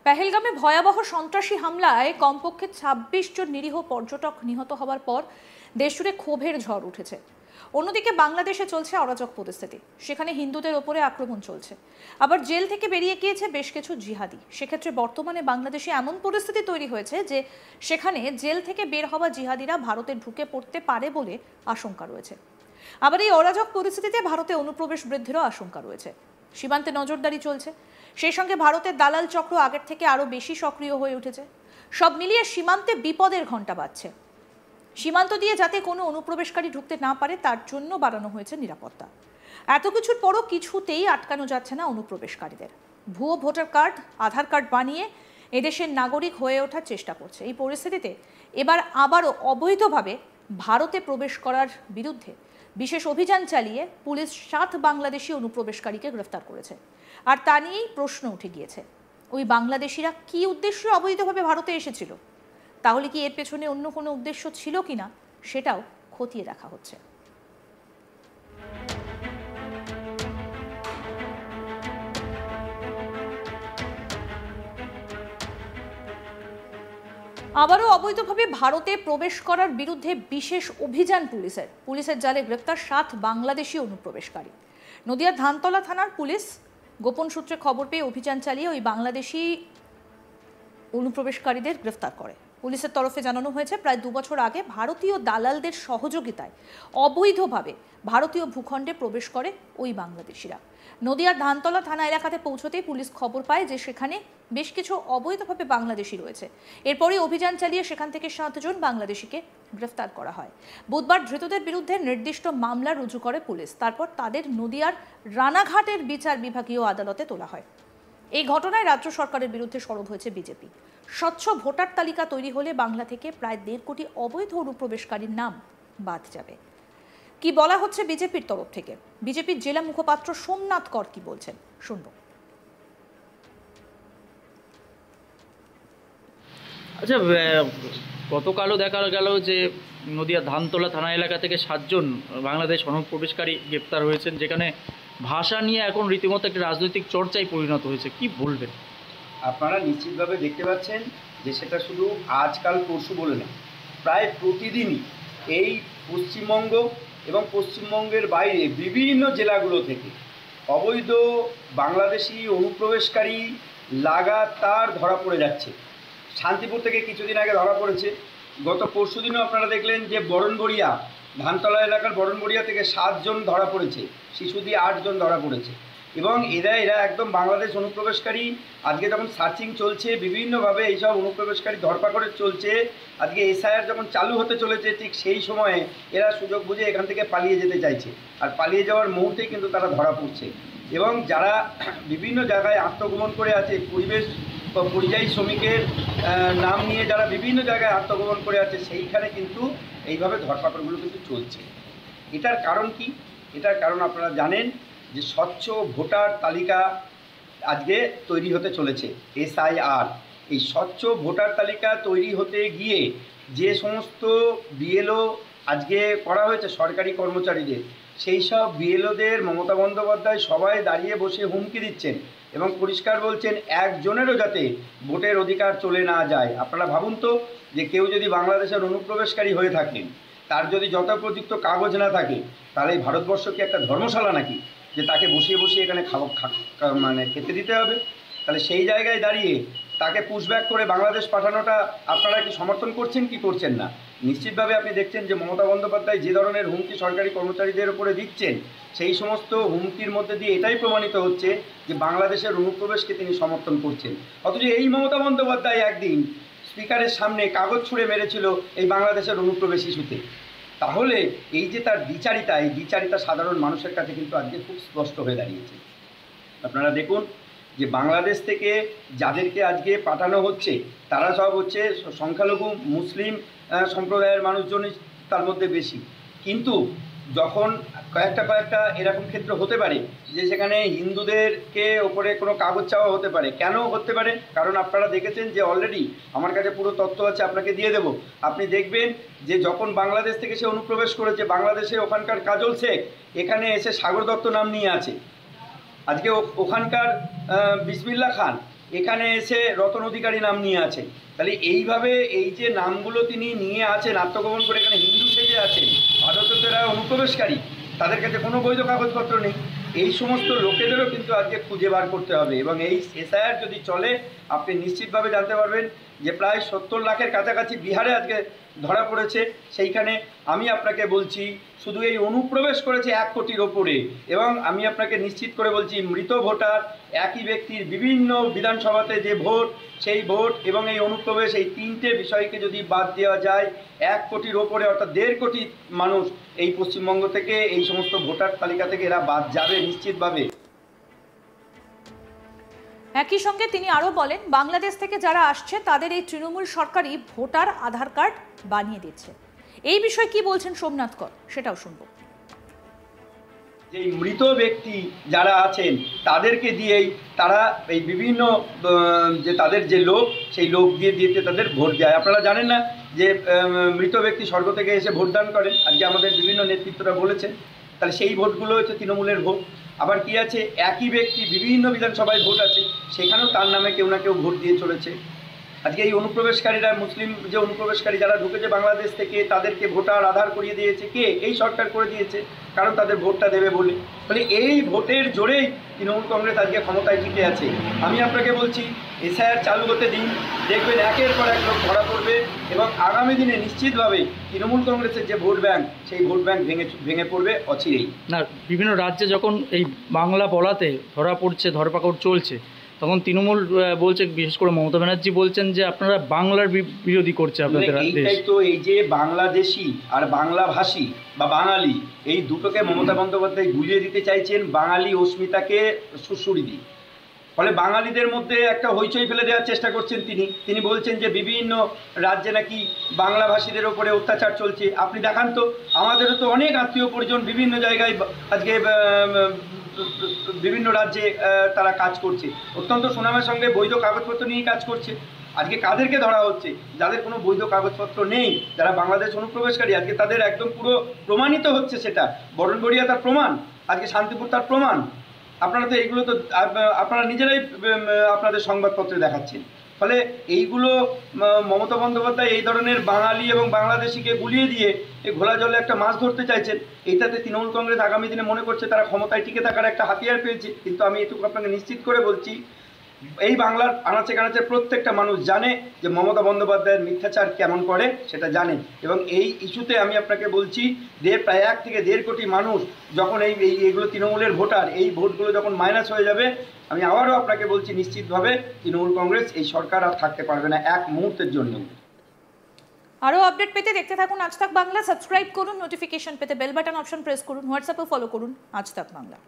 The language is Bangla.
পেহেলগামে ভয়াবহ সন্ত্রাসী হামলায় কমপক্ষে ২৬ জন নিরীহ পর্যটক নিহত হওয়ার পর দেশজুড়ে ক্ষোভের ঝড় উঠেছে। অন্যদিকে বাংলাদেশে চলছে অরাজক পরিস্থিতি। সেখানে হিন্দুদের ওপরে আক্রমণ চলছে, আবার জেল থেকে বেরিয়ে গিয়েছে বেশ কিছু জিহাদি। সেক্ষেত্রে বর্তমানে বাংলাদেশে এমন পরিস্থিতি তৈরি হয়েছে যে সেখানে জেল থেকে বের হওয়া জিহাদিরা ভারতে ঢুকে পড়তে পারে বলে আশঙ্কা রয়েছে। আবার এই অরাজক পরিস্থিতিতে ভারতে অনুপ্রবেশ বৃদ্ধিরও আশঙ্কা রয়েছে। সীমান্তে নজরদারি চলছে, সেই সঙ্গে ভারতের দালাল চক্র আগের থেকে আরো বেশি সক্রিয় হয়ে উঠেছে। সব মিলিয়ে সীমান্তে বিপদের ঘণ্টা বাজছে। সীমান্ত দিয়ে যাতে কোনো অনুপ্রবেশকারী ঢুকতে না পারে তার জন্য বাড়ানো হয়েছে নিরাপত্তা। এত কিছুর পরও কিছুতেই আটকানো যাচ্ছে না অনুপ্রবেশকারীদের। ভুয়ো ভোটার কার্ড, আধার কার্ড বানিয়ে এদেশের নাগরিক হয়ে ওঠার চেষ্টা করছে। এই পরিস্থিতিতে এবার আবারও অবৈধভাবে ভারতে প্রবেশ করার বিরুদ্ধে বিশেষ অভিযান চালিয়ে পুলিশ ৭ বাংলাদেশি অনুপ্রবেশকারীকে গ্রেফতার করেছে। আর তা নিয়েই প্রশ্ন উঠে গিয়েছে, ওই বাংলাদেশিরা কী উদ্দেশ্যে অবৈধভাবে ভারতে এসেছিল? তাহলে কি এর পেছনে অন্য কোনো উদ্দেশ্য ছিল কিনা সেটাও খতিয়ে দেখা হচ্ছে। আবারও অবৈধভাবে ভারতে প্রবেশ করার বিরুদ্ধে বিশেষ অভিযান পুলিশের জালে গ্রেফতার ৭ বাংলাদেশি অনুপ্রবেশকারী। নদিয়ার ধানতলা থানার পুলিশ গোপন সূত্রে খবর পেয়ে অভিযান চালিয়ে ওই বাংলাদেশি অনুপ্রবেশকারীদের গ্রেফতার করে। পুলিশের তরফে জানানো হয়েছে, প্রায় ২ বছর আগে ভারতীয় দালালদের সহযোগিতায় অবৈধভাবে ভারতীয় ভূখণ্ডে প্রবেশ করে ওই বাংলাদেশিরা। নদিয়ার ধানতলা থানা এলাকাতে পৌঁছতেই পুলিশ খবর পায় যে সেখানে বেশ কিছু অবৈধভাবে বাংলাদেশি রয়েছে। এরপরই অভিযান চালিয়ে সেখান থেকে ৭ জন বাংলাদেশিকে গ্রেফতার করা হয়। বুধবার ধৃতদের বিরুদ্ধে নির্দিষ্ট মামলা রুজু করে পুলিশ। তারপর তাদের নদিয়ার রানাঘাটের বিচার বিভাগীয় আদালতে তোলা হয়। এই ঘটনায় রাজ্য সরকারের বিরুদ্ধে সরব হয়েছে বিজেপি। স্বচ্ছ ভোটার তালিকা তৈরি হলে বাংলা থেকে প্রায় ১.৫ কোটি অবৈধ অনুপ্রবেশকারীর নাম বাদ যাবে। কি বলা হচ্ছে বিজেপির তরফ থেকে? বিজেপির জেলা মুখপাত্র সোমনাথ কর কি বলছেন, শুনব। আচ্ছা, গতকালও দেখা গেল যে নদিয়া ধানতলা থানা এলাকা থেকে ৭ জন বাংলাদেশ অনুপ্রবেশকারী গ্রেপ্তার হয়েছেন, যেখানে ভাষা নিয়ে এখন রীতিমতো একটা রাজনৈতিক চর্চায় পরিণত হয়েছে। কি বলবেন? আপনারা নিশ্চিতভাবে দেখতে পাচ্ছেন যে সেটা শুধু আজকাল পরশু বলে না, প্রায় প্রতিদিনই এই পশ্চিমবঙ্গ এবং পশ্চিমবঙ্গের বাইরে বিভিন্ন জেলাগুলো থেকে অবৈধ বাংলাদেশি অনুপ্রবেশকারী লাগাতার ধরা পড়ে যাচ্ছে। শান্তিপুর থেকে কিছুদিন আগে ধরা পড়েছে। গত পরশুদিনও আপনারা দেখলেন যে বরণবড়িয়া, ধানতলা এলাকার বরণবড়িয়া থেকে ৭ জন ধরা পড়েছে, শিশু দিয়ে ৮ জন ধরা পড়েছে। এবং এরা একদম বাংলাদেশ অনুপ্রবেশকারী। আজকে যখন সার্চিং চলছে বিভিন্নভাবে এইসব অনুপ্রবেশকারী ধরপাকড়ে চলছে, আজকে এসআইআর যখন চালু হতে চলেছে ঠিক সেই সময়ে এরা সুযোগ বুঝে এখান থেকে পালিয়ে যেতে চাইছে। আর পালিয়ে যাওয়ার মুহূর্তেই কিন্তু তারা ধরা পড়ছে। এবং যারা বিভিন্ন জায়গায় আত্মগোপন করে আছে, পরিযায়ী শ্রমিকের নাম নিয়ে যারা বিভিন্ন জায়গায় আত্মগোপন করে আছে, সেইখানে কিন্তু এইভাবে ধরপাকড়গুলো কিন্তু চলছে। এটার কারণ কি? এটার কারণ আপনারা জানেন যে স্বচ্ছ ভোটার তালিকা আজকে তৈরি হতে চলেছে, এসআইআর। এই স্বচ্ছ ভোটার তালিকা তৈরি হতে গিয়ে যে সমস্ত বিএলও আজকে করা হয়েছে সরকারি কর্মচারীদের, সেই সব বিএলওদের মমতা বন্দ্যোপাধ্যায় সবাই দাঁড়িয়ে বসে হুমকি দিচ্ছেন এবং পরিষ্কার বলছেন একজনেরও যাতে ভোটের অধিকার চলে না যায়। আপনারা ভাবুন তো, যে কেউ যদি বাংলাদেশের অনুপ্রবেশকারী হয়ে থাকেন, তার যদি যথোপযুক্ত কাগজ না থাকে, তাহলে এই ভারতবর্ষ কি একটা ধর্মশালা নাকি যে তাকে বসিয়ে বসিয়ে এখানে খেতে দিতে হবে? তাহলে সেই জায়গায় দাঁড়িয়ে তাকে পুশব্যাক করে বাংলাদেশ পাঠানোটা আপনারা কি সমর্থন করছেন কি করছেন না? নিশ্চিতভাবে আপনি দেখছেন যে মমতা বন্দ্যোপাধ্যায় যে ধরনের হুমকি সরকারি কর্মচারীদের উপরে দিচ্ছেন, সেই সমস্ত হুমকির মধ্যে দিয়ে এটাই প্রমাণিত হচ্ছে যে বাংলাদেশের অনুপ্রবেশকে তিনি সমর্থন করছেন। অথচ এই মমতা বন্দ্যোপাধ্যায় একদিন স্পিকারের সামনে কাগজ ছুঁড়ে মেরেছিল এই বাংলাদেশের অনুপ্রবেশ ইস্যুতে। তাহলে এই যে তার দ্বিচারিতা, এই দ্বিচারিতা সাধারণ মানুষের কাছে কিন্তু আজকে খুব স্পষ্ট হয়ে দাঁড়িয়েছে। আপনারা দেখুন যে বাংলাদেশ থেকে যাদেরকে আজকে পাঠানো হচ্ছে তারা সব হচ্ছে সংখ্যালঘু মুসলিম সম্প্রদায়ের মানুষজনই তার মধ্যে বেশি। কিন্তু যখন কয়েকটা এরকম ক্ষেত্র হতে পারে যে সেখানে হিন্দুদেরকে ওপরে কোনো কাগজ চাওয়া হতে পারে। কেন হতে পারে? কারণ আপনারা দেখেছেন যে অলরেডি আমার কাছে পুরো তথ্য আছে, আপনাকে দিয়ে দেব। আপনি দেখবেন যে যখন বাংলাদেশ থেকে সে অনুপ্রবেশ করেছে, বাংলাদেশে ওখানকার কাজল শেখ এখানে এসে সাগর দত্ত নাম নিয়ে আছে। আজকে ওখানকার বিসমিল্লা খান এখানে এসে রতন অধিকারী নাম নিয়ে আছেন। তাহলে এইভাবে এই যে নামগুলো তিনি নিয়ে আছেন, আত্মগোপন করে এখানে হিন্দু সেজে আছেন, ভারতে তারা অনুপ্রবেশকারী, তাদের কাছে কোনো বৈধ কাগজপত্র নেই। এই সমস্ত লোকেদেরও কিন্তু আজকে খুঁজে বার করতে হবে এবং এই এসআইআর যদি চলে আপনি নিশ্চিতভাবে জানতে পারবেন যে প্রায় 70 লাখের কাছাকাছি বিহারে আজকে ধরা পড়েছে। সেইখানে আমি আপনাকে বলছি শুধু এই অনুপ্রবেশ করেছে 1 কোটির ওপরে, এবং আমি আপনাকে নিশ্চিত করে বলছি মৃত ভোটার একই ব্যক্তির বিভিন্ন বিধানসভাতে যে ভোট, সেই ভোট এবং এই অনুপ্রবেশ, এই 3টে বিষয়কে যদি বাদ দেওয়া যায় 1 কোটির ওপরে অর্থাৎ 1.5 কোটি মানুষ এই পশ্চিমবঙ্গ থেকে, এই সমস্ত ভোটার তালিকা থেকে এরা বাদ যাবে নিশ্চিতভাবে। একই সঙ্গে তিনি আরো বলেন, বাংলাদেশ থেকে যারা আসছে তাদের এই তৃণমূল সরকারই ভোটার আধার কার্ড বানিয়ে দিচ্ছে। এই বিষয়ে কি বলছেন সোমনাথ কর, সেটাও শুনবো। যে মৃত ব্যক্তি যারা আছেন তাদেরকে দিয়েই তারা এই বিভিন্ন যে তাদের যে লোক, সেই লোক দিয়ে দিতে তাদের ভোট দেয়। আপনারা জানেন না যে মৃত ব্যক্তি স্বর্গ থেকে এসে ভোটদান করেন, আজকে আমাদের বিভিন্ন নেতৃত্বরা বলেছেন। তাহলে সেই ভোটগুলো হচ্ছে তৃণমূলের ভোট। আবার কি আছে, একই ব্যক্তি বিভিন্ন বিধানসভায় ভোট আছে, সেখানেও তার নামে কেউ না কেউ ভোট দিয়ে চলেছে। আজকে এই অনুপ্রবেশকারীরা, মুসলিম যে অনুপ্রবেশকারী যারা ঢুকেছে বাংলাদেশ থেকে, তাদেরকে ভোটার আধার করিয়ে দিয়েছে কে? এই সরকার করে দিয়েছে, কারণ তাদের ভোটটা দেবে বলে। ফলে এই ভোটের জোরেই তৃণমূল কংগ্রেস আজকে ক্ষমতায় টিকে আছে। আমি আপনাকে বলছি এসআইআর চালু হতে দিন, দেখবেন একের পর এক লোক ধরা পড়বে এবং আগামী দিনে নিশ্চিতভাবে তৃণমূল কংগ্রেসের যে ভোট ব্যাংক, সেই ভোট ব্যাংক ভেঙে পড়বে অচিরেই। না, বিভিন্ন রাজ্যে যখন এই বাংলা বলাতে ধরা পড়ছে, ধরপাকড় চলছে, তখন তৃণমূল বলছে, বিশেষ করে মমতা ব্যানার্জি বলছেন যে আপনারা বাংলার বিরোধী করছে আপনাদের দেশ। এইটাই তো, এই যে বাংলাদেশি আর বাংলাভাষী বা বাঙালি, এই দুটোকে মমতা বন্দ্যোপাধ্যায় গুলিয়ে দিতে চাইছেন বাঙালি অস্মিতাকে সুড়সুড়ি দিয়ে। ফলে বাঙালিদের মধ্যে একটা হইচই ফেলে দেওয়ার চেষ্টা করছেন তিনি বলছেন যে বিভিন্ন রাজ্যে নাকি বাংলাভাষীদের ওপরে অত্যাচার চলছে। আপনি দেখান তো, আমাদেরও তো অনেক আত্মীয় পরিজন বিভিন্ন জায়গায় আজকে বিভিন্ন রাজ্যে তারা কাজ করছে, অত্যন্ত সুনামের সঙ্গে বৈধ কাগজপত্র নিয়ে কাজ করছে। আজকে কাদেরকে ধরা হচ্ছে? যাদের কোনো বৈধ কাগজপত্র নেই, যারা বাংলাদেশ অনুপ্রবেশকারী, আজকে তাদের একদম পুরো প্রমাণিত হচ্ছে। সেটা বরণগড়িয়া তার প্রমাণ, আজকে শান্তিপুর তার প্রমাণ। আপনারা তো এইগুলো তো আপনারা নিজেরাই আপনাদের সংবাদপত্রে দেখাচ্ছেন। ফলে এইগুলো মমতা বন্দ্যোপাধ্যায় এই ধরনের বাঙালি এবং বাংলাদেশিকে গুলিয়ে দিয়ে এই ঘোলা জলে একটা মাছ ধরতে চাইছেন। এইটাতে তৃণমূল কংগ্রেস আগামী দিনে মনে করছে তারা ক্ষমতায় টিকে থাকার একটা হাতিয়ার পেয়েছে। কিন্তু আমি এটুকু আপনাকে নিশ্চিত করে বলছি, এই বাংলার আনাচে কানাচে প্রত্যেকটা মানুষ জানে যে মমতা বন্দ্যোপাধ্যায়ের মিথ্যাচার কেমন করে, সেটা জানে। এবং এই ইস্যুতে আমি আপনাকে বলছি যে প্রায় 1 থেকে 1.5 কোটি মানুষ যখন এইগুলো তৃণমূলের ভোটার, এই ভোটগুলো যখন মাইনাস হয়ে যাবে, আমি আবারও আপনাকে বলছি নিশ্চিতভাবে তৃণমূল কংগ্রেস এই সরকার আর থাকতে পারবে না এক মুহূর্তের জন্য। আরো আপডেট পেতে দেখতে থাকুন আজ তাক বাংলা। সাবস্ক্রাইব করুন, নোটিফিকেশন পেতে বেল বাটন অপশন প্রেস করুন, হোয়াটসঅ্যাপে ফলো করুন আজ তাক বাংলা।